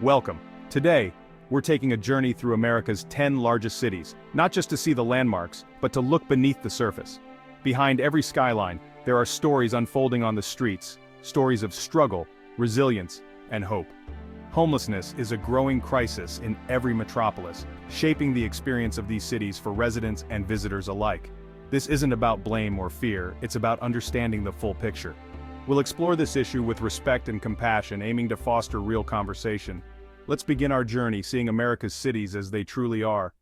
Welcome. Today, we're taking a journey through America's 10 largest cities, not just to see the landmarks, but to look beneath the surface. Behind every skyline, there are stories unfolding on the streets, stories of struggle, resilience, and hope. Homelessness is a growing crisis in every metropolis, shaping the experience of these cities for residents and visitors alike. This isn't about blame or fear, it's about understanding the full picture. We'll explore this issue with respect and compassion, aiming to foster real conversation. Let's begin our journey seeing America's cities as they truly are.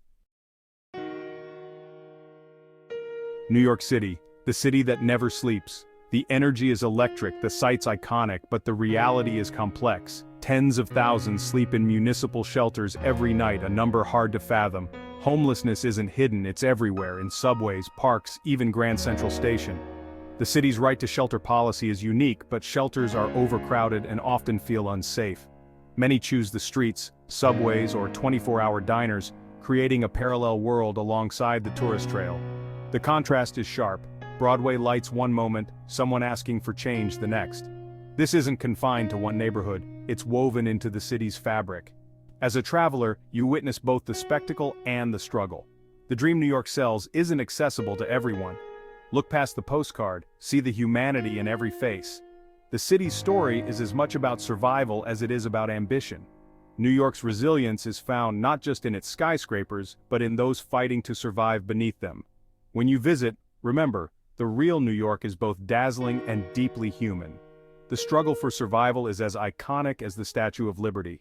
New York City, the city that never sleeps. The energy is electric, the sight's iconic, but the reality is complex. Tens of thousands sleep in municipal shelters every night, a number hard to fathom. Homelessness isn't hidden, it's everywhere, in subways, parks, even Grand Central Station. The city's right to shelter policy is unique, but shelters are overcrowded and often feel unsafe. Many choose the streets, subways, or 24-hour diners, creating a parallel world alongside the tourist trail. The contrast is sharp. Broadway lights one moment, someone asking for change the next. This isn't confined to one neighborhood, it's woven into the city's fabric. As a traveler, you witness both the spectacle and the struggle. The dream New York sells isn't accessible to everyone. Look past the postcard, see the humanity in every face. The city's story is as much about survival as it is about ambition. New York's resilience is found not just in its skyscrapers, but in those fighting to survive beneath them. When you visit, remember, the real New York is both dazzling and deeply human. The struggle for survival is as iconic as the Statue of Liberty.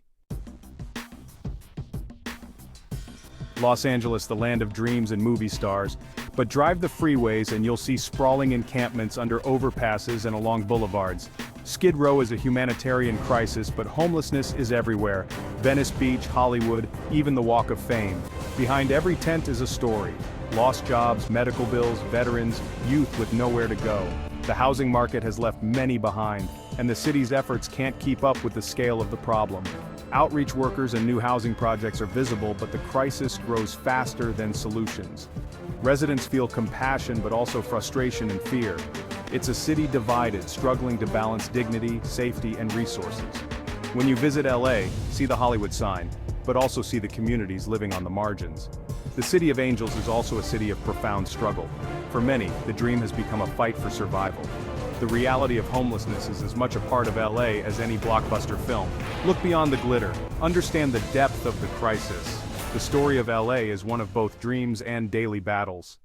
Los Angeles, the land of dreams and movie stars, but drive the freeways and you'll see sprawling encampments under overpasses and along boulevards. Skid Row is a humanitarian crisis, but homelessness is everywhere. Venice Beach, Hollywood, even the Walk of Fame. Behind every tent is a story. Lost jobs, medical bills, veterans, youth with nowhere to go. The housing market has left many behind, and the city's efforts can't keep up with the scale of the problem. Outreach workers and new housing projects are visible, but the crisis grows faster than solutions. Residents feel compassion but also frustration and fear. It's a city divided, struggling to balance dignity, safety, and resources. When you visit LA, see the Hollywood sign, but also see the communities living on the margins. The City of Angels is also a city of profound struggle. For many, the dream has become a fight for survival. The reality of homelessness is as much a part of LA as any blockbuster film. Look beyond the glitter. Understand the depth of the crisis. The story of LA is one of both dreams and daily battles.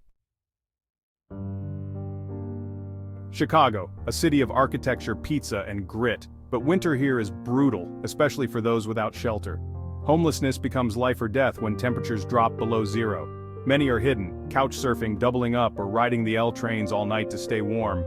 Chicago, a city of architecture, pizza, and grit, but winter here is brutal, especially for those without shelter. Homelessness becomes life or death when temperatures drop below zero. Many are hidden, couch surfing, doubling up, or riding the L trains all night to stay warm.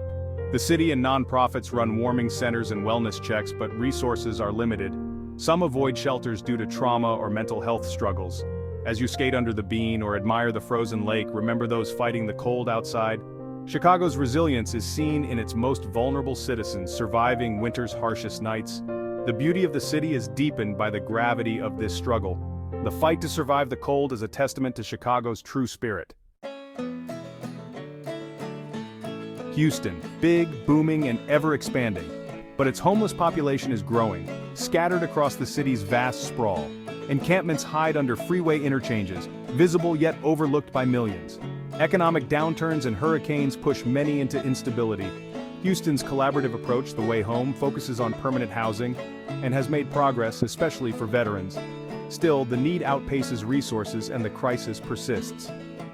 The city and nonprofits run warming centers and wellness checks, but resources are limited. Some avoid shelters due to trauma or mental health struggles. As you skate under the bean or admire the frozen lake, remember those fighting the cold outside? Chicago's resilience is seen in its most vulnerable citizens surviving winter's harshest nights. The beauty of the city is deepened by the gravity of this struggle. The fight to survive the cold is a testament to Chicago's true spirit. Houston, big, booming, and ever-expanding. But its homeless population is growing, scattered across the city's vast sprawl. Encampments hide under freeway interchanges, visible yet overlooked by millions. Economic downturns and hurricanes push many into instability. Houston's collaborative approach, The Way Home, focuses on permanent housing and has made progress, especially for veterans. Still, the need outpaces resources and the crisis persists.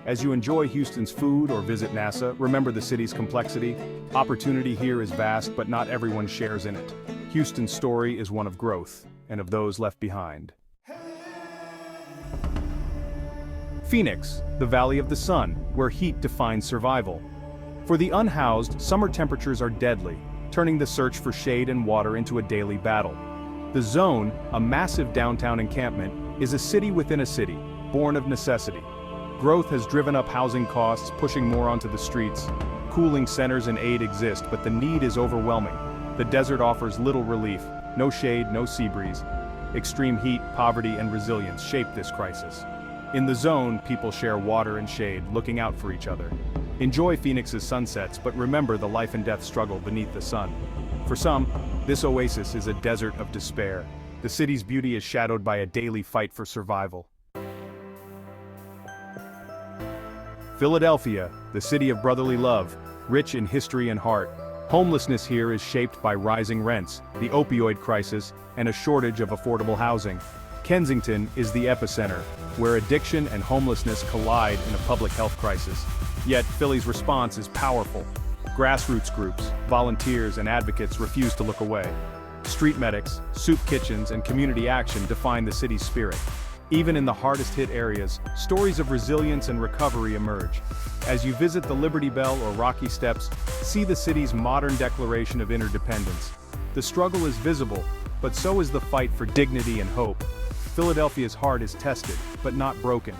As you enjoy Houston's food or visit NASA, remember the city's complexity. Opportunity here is vast, but not everyone shares in it. Houston's story is one of growth, and of those left behind. Phoenix, the Valley of the Sun, where heat defines survival. For the unhoused, summer temperatures are deadly, turning the search for shade and water into a daily battle. The Zone, a massive downtown encampment, is a city within a city, born of necessity. Growth has driven up housing costs, pushing more onto the streets. Cooling centers and aid exist, but the need is overwhelming. The desert offers little relief, no shade, no sea breeze. Extreme heat, poverty, and resilience shape this crisis. In the Zone, people share water and shade, looking out for each other. Enjoy Phoenix's sunsets, but remember the life and death struggle beneath the sun. For some, this oasis is a desert of despair. the city's beauty is shadowed by a daily fight for survival. Philadelphia, the city of brotherly love, rich in history and heart. Homelessness here is shaped by rising rents, the opioid crisis, and a shortage of affordable housing. Kensington is the epicenter, where addiction and homelessness collide in a public health crisis. Yet Philly's response is powerful. Grassroots groups, volunteers, and advocates refuse to look away. Street medics, soup kitchens, and community action define the city's spirit. Even in the hardest-hit areas, stories of resilience and recovery emerge. As you visit the Liberty Bell or Rocky Steps, see the city's modern declaration of interdependence. The struggle is visible, but so is the fight for dignity and hope. Philadelphia's heart is tested, but not broken.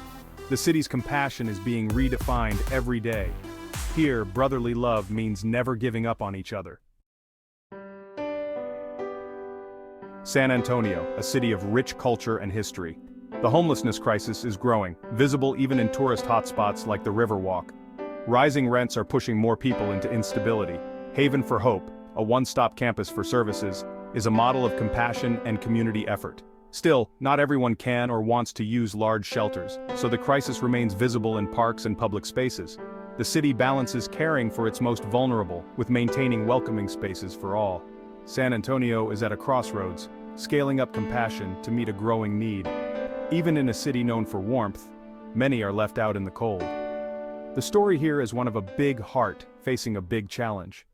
The city's compassion is being redefined every day. Here, brotherly love means never giving up on each other. San Antonio, a city of rich culture and history. The homelessness crisis is growing, visible even in tourist hotspots like the Riverwalk. Rising rents are pushing more people into instability. Haven for Hope, a one-stop campus for services, is a model of compassion and community effort. Still, not everyone can or wants to use large shelters, so the crisis remains visible in parks and public spaces. The city balances caring for its most vulnerable with maintaining welcoming spaces for all. San Antonio is at a crossroads, scaling up compassion to meet a growing need. Even in a city known for warmth, many are left out in the cold. The story here is one of a big heart facing a big challenge.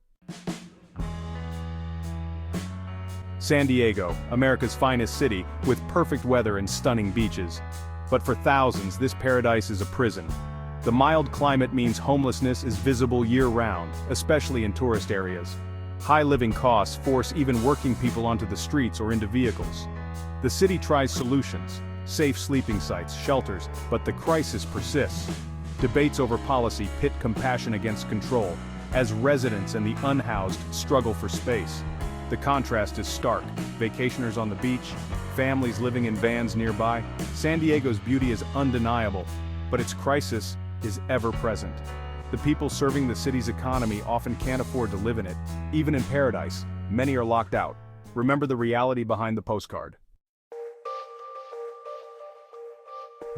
San Diego, America's finest city, with perfect weather and stunning beaches. But for thousands, this paradise is a prison. The mild climate means homelessness is visible year-round, especially in tourist areas. High living costs force even working people onto the streets or into vehicles. The city tries solutions, safe sleeping sites, shelters, but the crisis persists. Debates over policy pit compassion against control, as residents and the unhoused struggle for space. The contrast is stark. Vacationers on the beach, families living in vans nearby. San Diego's beauty is undeniable, but its crisis is ever-present. The people serving the city's economy often can't afford to live in it. Even in paradise, many are locked out. Remember the reality behind the postcard.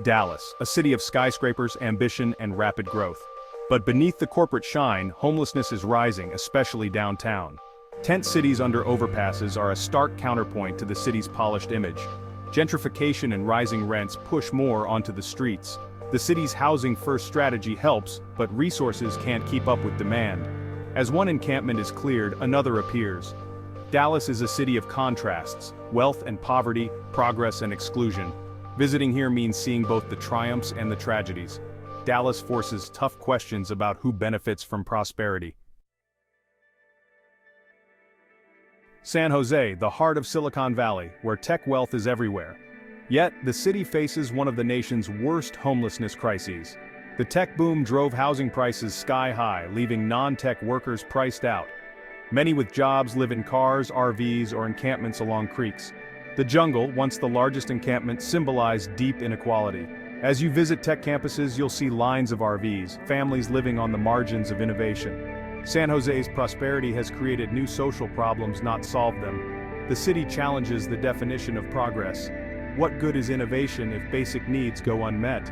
Dallas, a city of skyscrapers, ambition, and rapid growth. But beneath the corporate shine, homelessness is rising, especially downtown. Tent cities under overpasses are a stark counterpoint to the city's polished image. Gentrification and rising rents push more onto the streets. The city's housing-first strategy helps, but resources can't keep up with demand. As one encampment is cleared, another appears. Dallas is a city of contrasts, wealth and poverty, progress and exclusion. Visiting here means seeing both the triumphs and the tragedies. Dallas forces tough questions about who benefits from prosperity. San Jose, the heart of Silicon Valley, where tech wealth is everywhere. Yet, the city faces one of the nation's worst homelessness crises. The tech boom drove housing prices sky high, leaving non-tech workers priced out. Many with jobs live in cars, RVs, or encampments along creeks. The jungle, once the largest encampment, symbolized deep inequality. As you visit tech campuses, you'll see lines of RVs, families living on the margins of innovation. San Jose's prosperity has created new social problems, not solved them. The city challenges the definition of progress. What good is innovation if basic needs go unmet?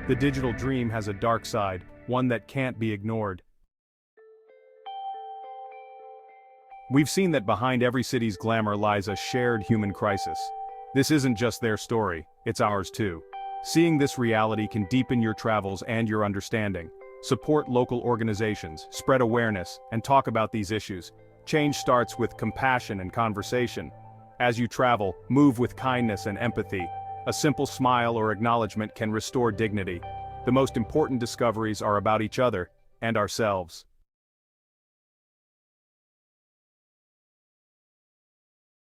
The digital dream has a dark side, one that can't be ignored. We've seen that behind every city's glamour lies a shared human crisis. This isn't just their story, it's ours too. Seeing this reality can deepen your travels and your understanding. Support local organizations, spread awareness, and talk about these issues. Change starts with compassion and conversation. As you travel, move with kindness and empathy. A simple smile or acknowledgement can restore dignity. The most important discoveries are about each other and ourselves.